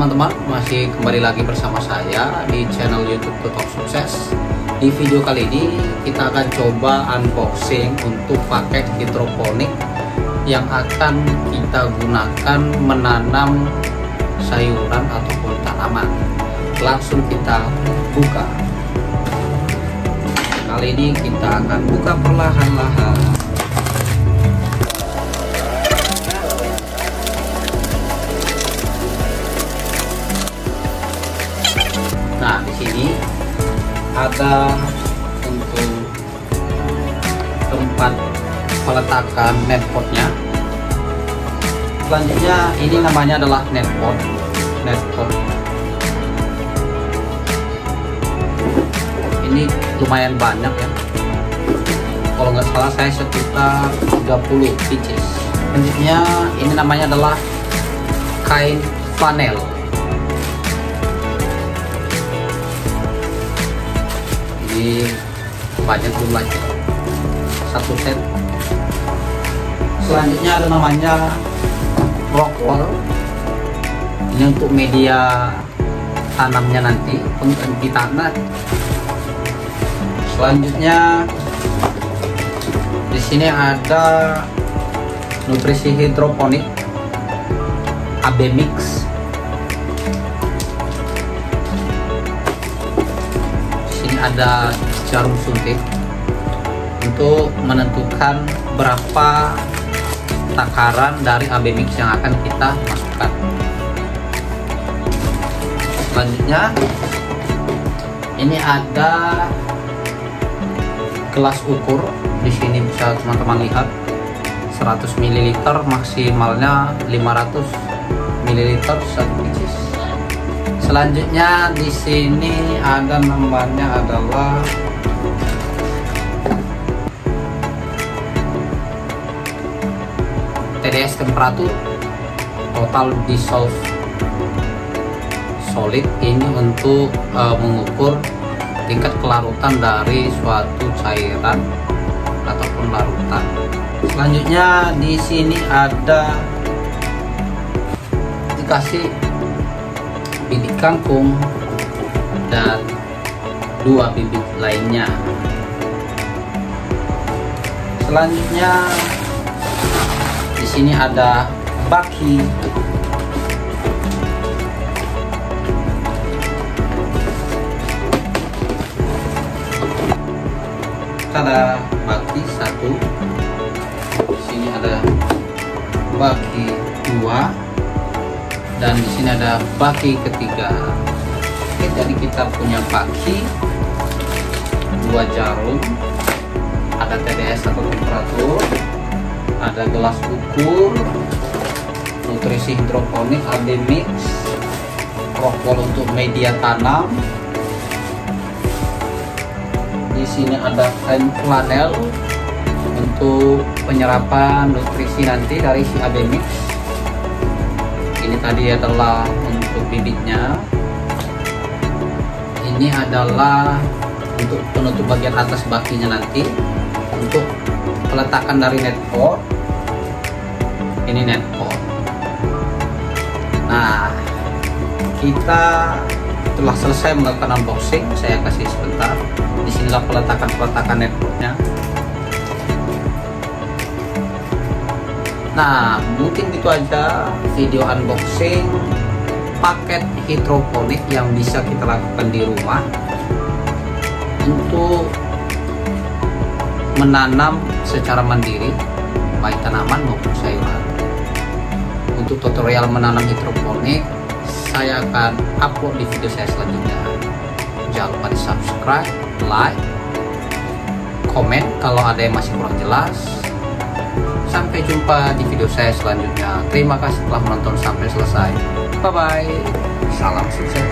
teman-teman, masih kembali lagi bersama saya di channel YouTube Tutor Sukses. Di video kali ini kita akan coba unboxing untuk paket hidroponik yang akan kita gunakan menanam sayuran ataupun tanaman. Langsung kita buka. Kali ini kita akan buka perlahan-lahan. Nah, di sini ada untuk tempat peletakan netpotnya. Selanjutnya ini namanya adalah netpot. Ini lumayan banyak ya. Kalau nggak salah saya sekitar 30 pieces. Selanjutnya ini namanya adalah kain flanel. Ini banyak jumlahnya, satu set. Selanjutnya ada namanya rock wool. Ini untuk media tanamnya nanti untuk ditanam. Selanjutnya di sini ada nutrisi hidroponik AB Mix. Ada jarum suntik untuk menentukan berapa takaran dari AB Mix yang akan kita masukkan. Selanjutnya ini ada gelas ukur. Di sini bisa teman-teman lihat 100 ml, maksimalnya 500 ml satu pieces. Selanjutnya di sini ada namanya adalah TDS temperatur, total dissolved solid. Ini untuk mengukur tingkat kelarutan dari suatu cairan ataupun larutan. Selanjutnya di sini ada dikasih bibit kangkung dan 2 bibit lainnya. Selanjutnya di sini ada baki. Ada baki 1. Di sini ada baki 2. Dan di sini ada baki ketiga. Oke, jadi kita punya baki, 2 jarum, ada TDS atau temperatur, ada gelas ukur, nutrisi hidroponik AB Mix, rock wool untuk media tanam. Di sini ada kain flanel untuk penyerapan nutrisi nanti dari si AB Mix. Ini tadi adalah untuk bibitnya. Ini adalah untuk penutup bagian atas bakinya nanti. Untuk peletakan dari netpot. Ini netpot. Nah, kita telah selesai melakukan unboxing. Saya kasih sebentar. Disinilah peletakan netpotnya. Nah, mungkin itu aja video unboxing paket hidroponik yang bisa kita lakukan di rumah untuk menanam secara mandiri, baik tanaman maupun sayuran. Untuk tutorial menanam hidroponik saya akan upload di video saya selanjutnya. Jangan lupa di subscribe, like, komen kalau ada yang masih kurang jelas. Sampai jumpa di video saya selanjutnya. Terima kasih telah menonton sampai selesai. Bye bye. Salam sukses.